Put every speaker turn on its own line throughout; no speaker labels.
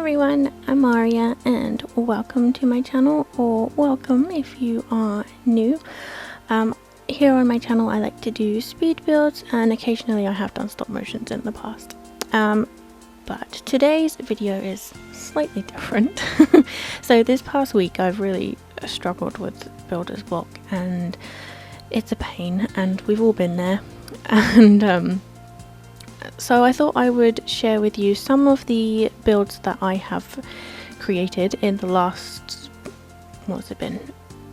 everyone, I'm Aria and welcome to my channel, or welcome if you are new. Here on my channel I like to do speed builds and occasionally I have done stop motions in the past. But today's video is slightly different. So this past week I've really struggled with Builder's Block and it's a pain and we've all been there. And so I thought I would share with you some of the builds that I have created in the last, what's it been,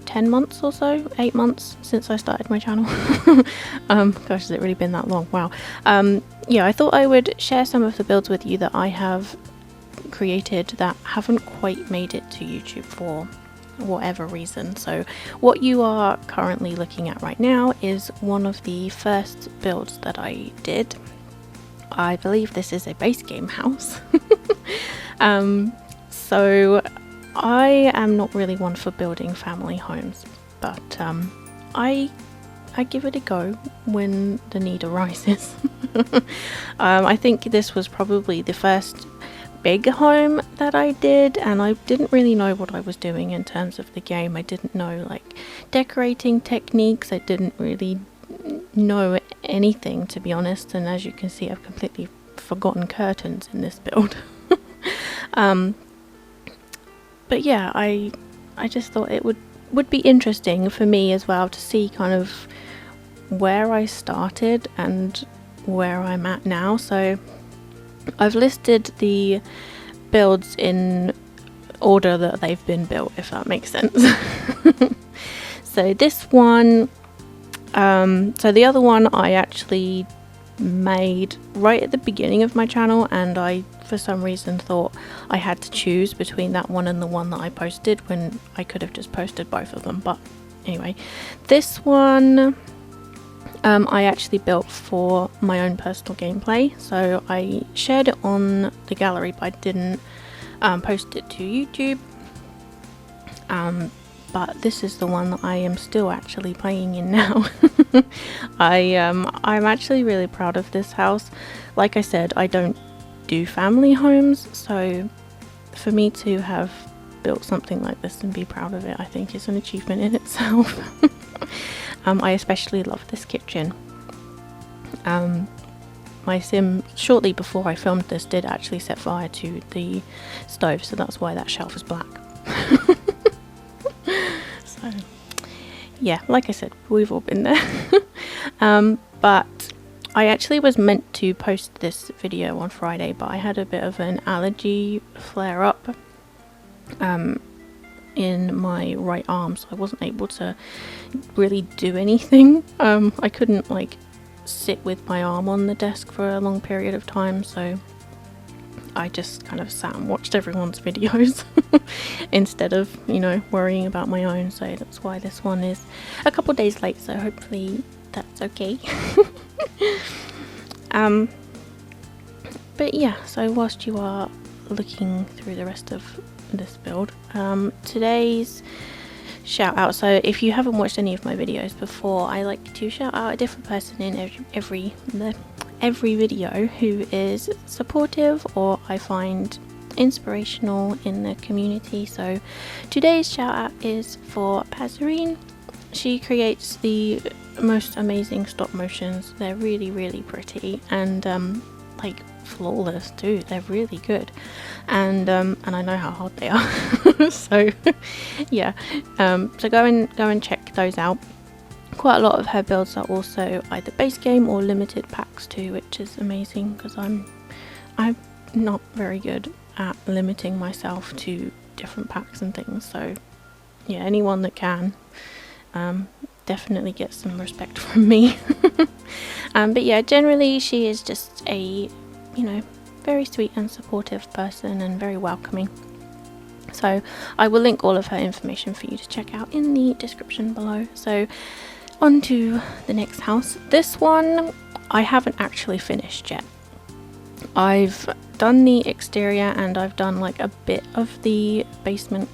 10 months or so, 8 months since I started my channel. Gosh, has it really been that long? Wow. Yeah, I thought I would share some of the builds with you that I have created that haven't quite made it to YouTube for whatever reason. So what you are currently looking at right now is one of the first builds that I did. I believe this is a base game house. So I am not really one for building family homes, but I give it a go when the need arises. I think this was probably the first big home that I did, and I didn't really know what I was doing in terms of the game. I didn't know like decorating techniques. I didn't really know anything, to be honest, and as you can see I've completely forgotten curtains in this build. But yeah, I just thought it would be interesting for me as well to see kind of where I started and where I'm at now. So I've listed the builds in order that they've been built, if that makes sense. So this one, so the other one I actually made right at the beginning of my channel, and I for some reason thought I had to choose between that one and the one that I posted when I could have just posted both of them. But anyway, this one I actually built for my own personal gameplay, so I shared it on the gallery but I didn't post it to YouTube. But this is the one that I am still actually playing in now. I'm actually really proud of this house. Like I said, I don't do family homes, so for me to have built something like this and be proud of it, I think is an achievement in itself. I especially love this kitchen. My sim shortly before I filmed this did actually set fire to the stove, so that's why that shelf is black. So yeah, like I said, we've all been there. But I actually was meant to post this video on Friday, but I had a bit of an allergy flare up in my right arm, so I wasn't able to really do anything. I couldn't like sit with my arm on the desk for a long period of time, so I just kind of sat and watched everyone's videos instead of, you know, worrying about my own. So that's why this one is a couple days late, so hopefully that's okay. But yeah, so whilst you are looking through the rest of this build, today's shout out, so if you haven't watched any of my videos before, I like to shout out a different person in every video who is supportive or I find inspirational in the community. So today's shout out is for Paszerine. She creates the most amazing stop motions. They're really, really pretty and like flawless too. They're really good, and I know how hard they are. So yeah, so go and check those out. Quite a lot of her builds are also either base game or limited packs too, which is amazing because I'm not very good at limiting myself to different packs and things. So yeah, anyone that can definitely get some respect from me. But yeah, generally she is just a, you know, very sweet and supportive person and very welcoming. So I will link all of her information for you to check out in the description below. So on to the next house. This one I haven't actually finished yet. I've done the exterior and I've done like a bit of the basement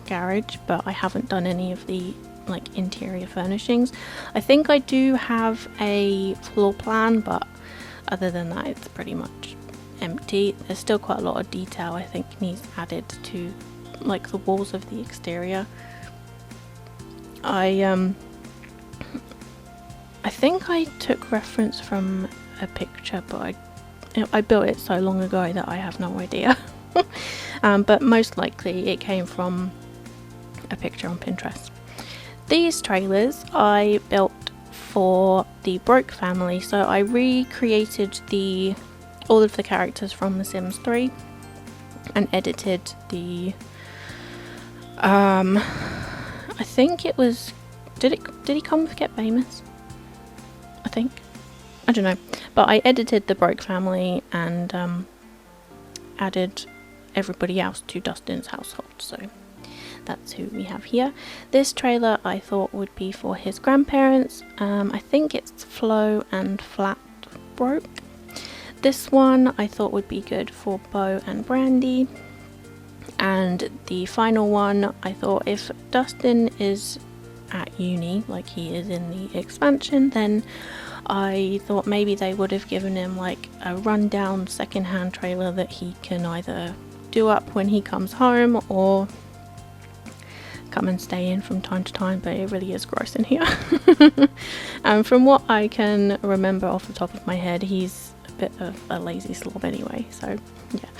garage, but I haven't done any of the like interior furnishings. I think I do have a floor plan, but other than that it's pretty much empty. There's still quite a lot of detail I think needs added to like the walls of the exterior. I think I took reference from a picture, but I built it so long ago that I have no idea. But most likely it came from a picture on Pinterest. These trailers I built for the Broke family, so I recreated all of the characters from The Sims 3 and edited the I think it was, did he come with Get Famous? I think, I don't know, but I edited the Broke family and added everybody else to Dustin's household, so that's who we have here. This trailer I thought would be for his grandparents. I think it's Flo and Flat Broke. This one I thought would be good for Bo and Brandy. And the final one, I thought if Dustin is at uni, like he is in the expansion, then I thought maybe they would have given him like a rundown secondhand trailer that he can either do up when he comes home or come and stay in from time to time, but it really is gross in here. And from what I can remember off the top of my head, he's a bit of a lazy slob anyway, so yeah.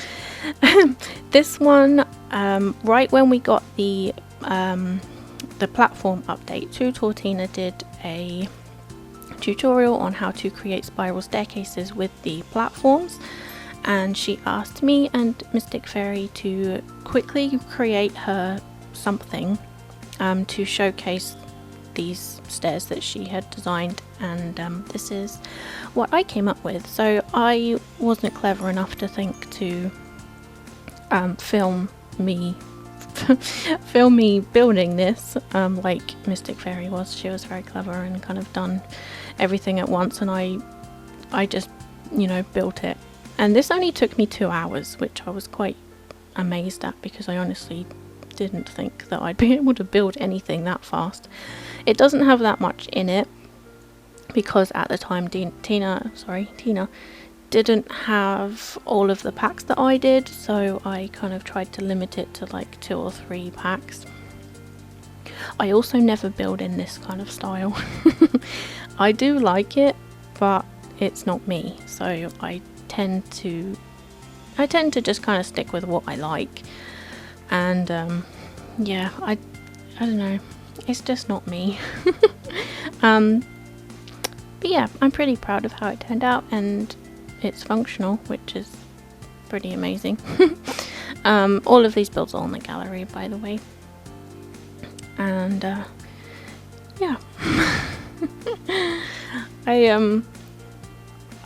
This one, right when we got the platform update, Tortina did a tutorial on how to create spiral staircases with the platforms, and she asked me and Mystic Fairy to quickly create her something to showcase these stairs that she had designed, and this is what I came up with. So I wasn't clever enough to think to film me building this like Mystic Fairy was. She was very clever and kind of done everything at once, and I just, you know, built it. And this only took me 2 hours, which I was quite amazed at, because I honestly didn't think that I'd be able to build anything that fast. It doesn't have that much in it because at the time Tina didn't have all of the packs that I did, so I kind of tried to limit it to like 2 or 3 packs. I also never build in this kind of style. I do like it, but it's not me, so I tend to just kind of stick with what I like. And yeah, I don't know, it's just not me. But yeah, I'm pretty proud of how it turned out, and it's functional, which is pretty amazing. All of these builds are on the gallery, by the way. And yeah.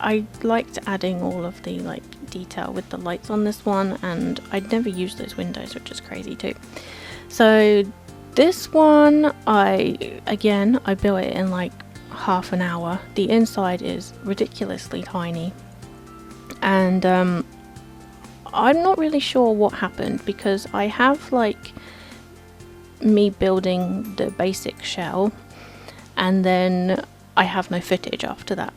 I liked adding all of the like detail with the lights on this one, and I'd never used those windows, which is crazy too. So this one, I built it in like half an hour. The inside is ridiculously tiny, and I'm not really sure what happened, because I have like me building the basic shell and then I have no footage after that.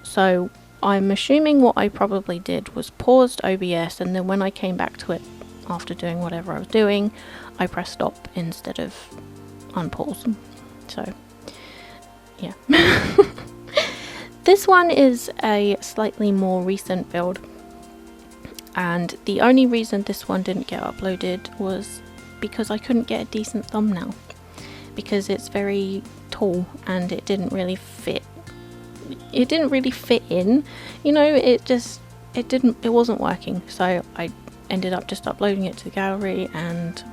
So I'm assuming what I probably did was paused OBS, and then when I came back to it after doing whatever I was doing, I pressed stop instead of unpause. So yeah. This one is a slightly more recent build, and the only reason this one didn't get uploaded was because I couldn't get a decent thumbnail, because it's very tall and it didn't really fit in, you know, it wasn't working. So I ended up just uploading it to the gallery, and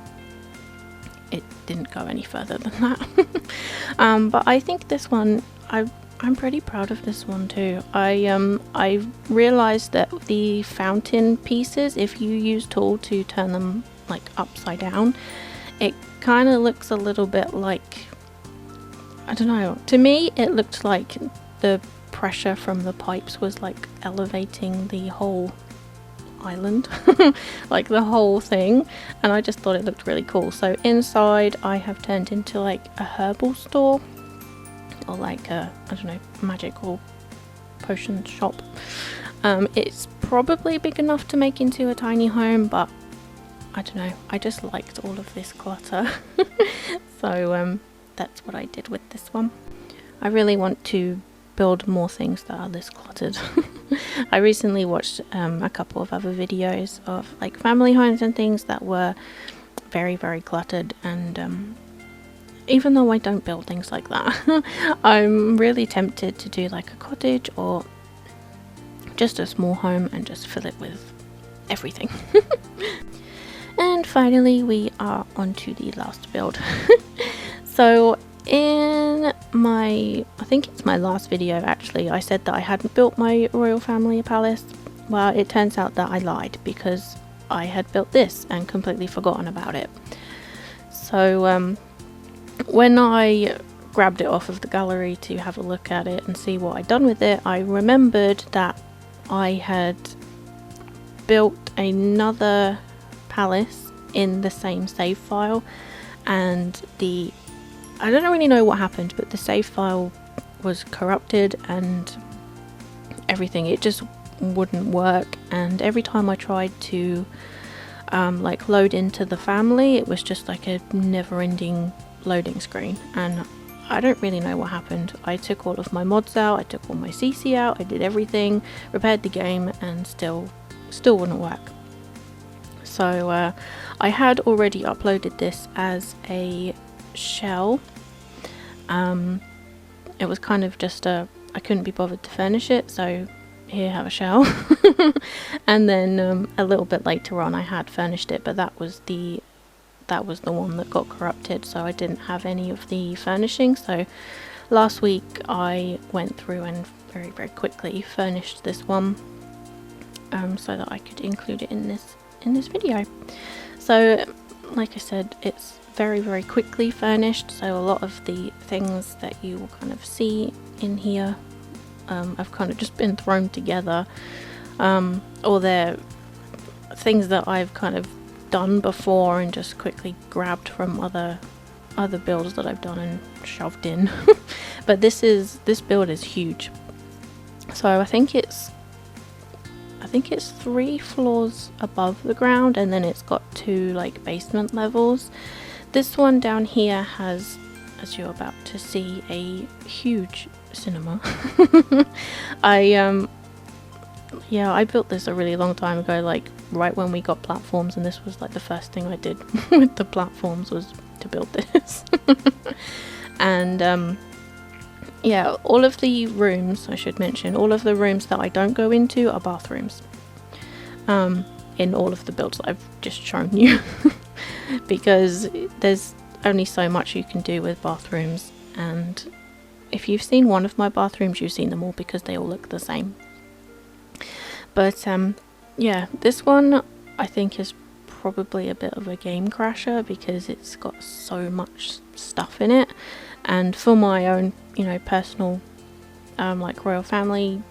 it didn't go any further than that. But I think this one, I'm pretty proud of this one too. I realized that the fountain pieces, if you use tool to turn them like upside down, it kind of looks a little bit like, I don't know, to me it looked like the pressure from the pipes was like elevating the whole island, like the whole thing, and I just thought it looked really cool. So inside I have turned into like a herbal store, or like a, I don't know, magical potion shop. It's probably big enough to make into a tiny home, but I don't know, I just liked all of this clutter. So that's what I did with this one. I really want to build more things that are this cluttered. I recently watched a couple of other videos of like family homes and things that were very, very cluttered, and even though I don't build things like that, I'm really tempted to do like a cottage or just a small home and just fill it with everything. And finally we are on to the last build. So in my, I think it's my last video actually, I said that I hadn't built my royal family palace. Well, it turns out that I lied, because I had built this and completely forgotten about it. So when I grabbed it off of the gallery to have a look at it and see what I'd done with it, I remembered that I had built another palace in the same save file, and I don't really know what happened, but the save file was corrupted and everything, it just wouldn't work, and every time I tried to like load into the family, it was just like a never-ending loading screen, and I don't really know what happened. I took all of my mods out, I took all my CC out, I did everything, repaired the game, and still wouldn't work. So I had already uploaded this as a shell. It was kind of just I couldn't be bothered to furnish it, so here, have a shell. And then a little bit later on I had furnished it, but that was the one that got corrupted, so I didn't have any of the furnishing. So last week I went through and very, very quickly furnished this one, so that I could include it in this video. So like I said, it's very, very quickly furnished, so a lot of the things that you will kind of see in here I've kind of just been thrown together, or they're things that I've kind of done before and just quickly grabbed from other builds that I've done and shoved in. But this build is huge, so I think it's 3 floors above the ground, and then it's got 2 like basement levels. This one down here has, as you're about to see, a huge cinema. I built this a really long time ago, like right when we got platforms, and this was like the first thing I did with the platforms was to build this. And yeah, all of the rooms, I should mention, all of the rooms that I don't go into are bathrooms, in all of the builds that I've just shown you. Because there's only so much you can do with bathrooms, and if you've seen one of my bathrooms, you've seen them all, because they all look the same. But yeah, this one I think is probably a bit of a game crasher, because it's got so much stuff in it, and for my own, you know, personal like royal family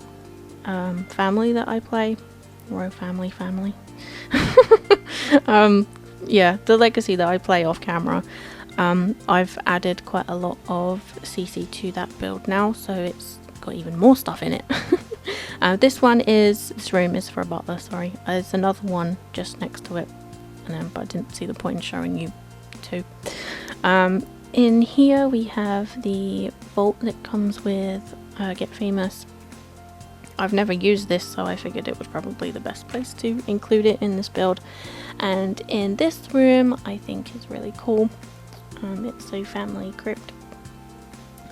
that I play, royal family yeah, the legacy that I play off camera, I've added quite a lot of CC to that build now, so it's got even more stuff in it. This room is for a butler, sorry. There's another one just next to it, but I didn't see the point in showing you two. In here we have the vault that comes with Get Famous. I've never used this, so I figured it was probably the best place to include it in this build. And in this room, I think is really cool. It's a family crypt.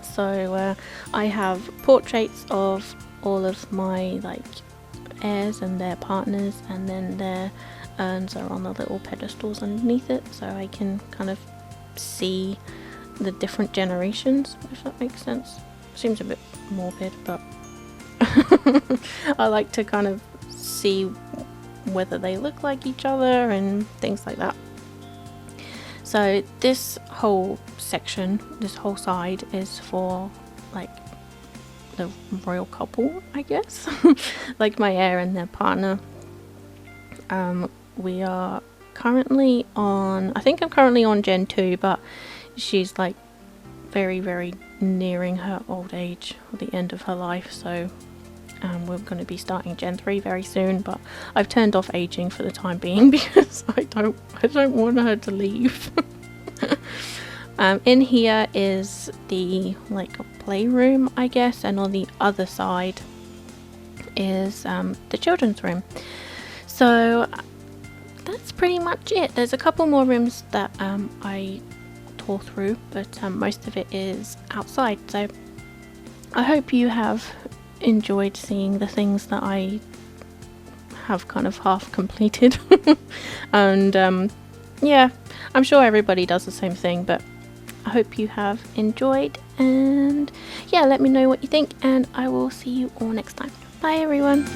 So I have portraits of all of my like heirs and their partners, and then their urns are on the little pedestals underneath it, so I can kind of see the different generations, if that makes sense. Seems a bit morbid, but I like to kind of see whether they look like each other and things like that. So this whole section, this whole side, is for like the royal couple, I guess. Like my heir and their partner. We are currently on, I think I'm currently on Gen 2, but she's like very, very nearing her old age, or the end of her life, so We're going to be starting Gen 3 very soon, but I've turned off aging for the time being because I don't want her to leave. In here is the like a playroom, I guess, and on the other side is the children's room. So that's pretty much it. There's a couple more rooms that I tore through, but most of it is outside. So I hope you have enjoyed seeing the things that I have kind of half completed. And yeah, I'm sure everybody does the same thing, but I hope you have enjoyed, and yeah, let me know what you think, and I will see you all next time. Bye everyone.